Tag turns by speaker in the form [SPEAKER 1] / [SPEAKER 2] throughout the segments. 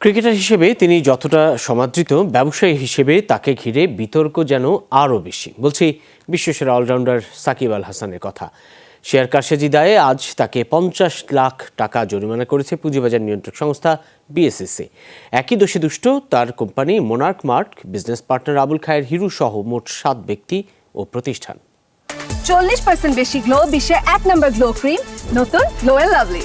[SPEAKER 1] Cricketer হিসেবে তিনি যতটা সমাদৃত, ব্যবসায়ী হিসেবে তাকে ঘিরে বিতর্ক যেন আরও বেশি। বলছি বিশ্বসেরা অলরাউন্ডার সাকিব আল হাসানের কথা। শেয়ার কারসাজি দায়ে আজ তাকে 50 লাখ টাকা জরিমানা করেছে পুঁজিবাজার নিয়ন্ত্রক সংস্থা বিএসইসি। একই দোষে দুষ্ট তার company Monarch Mart, business partner Abul Khayer Hiru সহ মোট 7 ব্যক্তি ও প্রতিষ্ঠান।
[SPEAKER 2] 40% বেশি গ্লো, বিশ্বের 1 নম্বর গ্লো ক্রিম, নতুন গ্লো এন্ড লাভলি।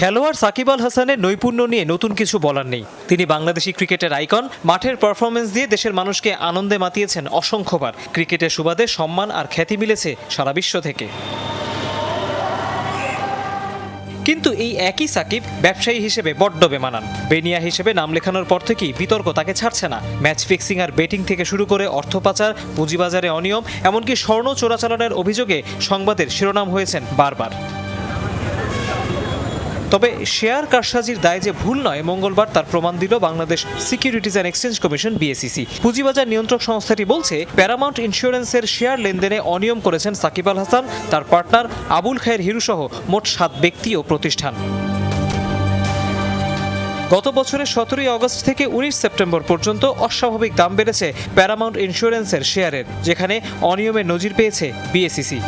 [SPEAKER 3] খেলোয়াড় সাকিব আল হাসানের নৈপুণ্য নিয়ে নতুন কিছু বলার নেই। তিনি বাংলাদেশি ক্রিকেটের আইকন। মাঠের পারফরমেন্স দিয়ে দেশের মানুষকে আনন্দে মাতিয়েছেন অসংখ্যবার। ক্রিকেটের সুবাদে সম্মান আর খ্যাতি মিলেছে সারা বিশ্ব থেকে। কিন্তু এই একই সাকিব ব্যবসায়ী হিসেবে বড্ড বেমানান। বেনিয়া হিসেবে নাম লেখানোর পর থেকেই বিতর্ক তাকে ছাড়ছে না। ম্যাচ ফিক্সিং আর বেটিং থেকে শুরু করে অর্থ পাচার, পুঁজিবাজারে অনিয়ম, এমনকি স্বর্ণ চোরাচালানের অভিযোগে সংবাদের শিরোনাম হয়েছেন বারবার। তবে শেয়ার কারসাজির দায় যে ভুল নয়, মঙ্গলবার তার প্রমাণ দিল Bangladesh Securities and Exchange Commission BSEC. পুঁজিবাজার নিয়ন্ত্রক সংস্থাটি বলছে, প্যারামাউন্ট ইন্স্যুরেন্সের শেয়ার লেনদেনে অনিয়ম করেছেন সাকিব আল হাসান, তার পার্টনার আবুল খায়ের হিরু সহ মোট 7 ব্যক্তি ও প্রতিষ্ঠান। গত বছরের 17 আগস্ট থেকে 19 সেপ্টেম্বর পর্যন্ত অস্বাভাবিক দাম বেড়েছে প্যারামাউন্ট ইন্স্যুরেন্সের শেয়ারের, যেখানে অনিয়মের নজির পেয়েছে বিএসইসি।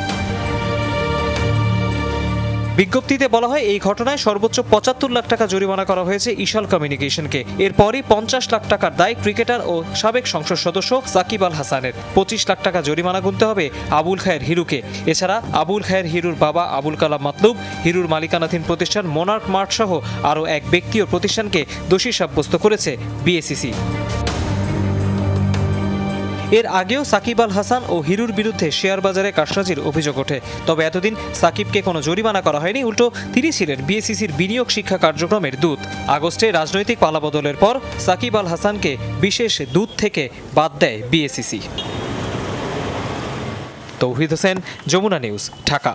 [SPEAKER 3] বিজ্ঞপ্তিতে বলা হয়, এই ঘটনায় সর্বোচ্চ 75 লাখ টাকা জরিমানা করা হয়েছে ইশাল কমিউনিকেশনকে। এরপরই 50 লাখ টাকার দায় ক্রিকেটার ও সাবেক সংসদ সদস্য সাকিব আল হাসানের। 25 লাখ টাকা জরিমানা গুনতে হবে আবুল খায়ের হিরুকে। এছাড়া আবুল খায়ের হিরুর বাবা আবুল কালাম মাতলুব, হিরুর মালিকানাধীন প্রতিষ্ঠান মোনার্ক মার্ট সহ আরও এক ব্যক্তি ও প্রতিষ্ঠানকে দোষী সাব্যস্ত করেছে বিএসইসি। এর আগেও সাকিব আল হাসান ও হিরুর বিরুদ্ধে শেয়ার বাজারে কারসাজির অভিযোগ ওঠে। তবে এতদিন সাকিবকে কোনো জরিমানা করা হয়নি, উল্টো তিনি ছিলেন বিএসইসির বিনিয়োগ শিক্ষা কার্যক্রমের দূত। আগস্টে রাজনৈতিক পালাবদলের পর সাকিব আল হাসানকে বিশেষ দূত থেকে বাদ দেয় বিএসইসি। তৌহিদ হোসেন, যমুনা নিউজ, ঢাকা।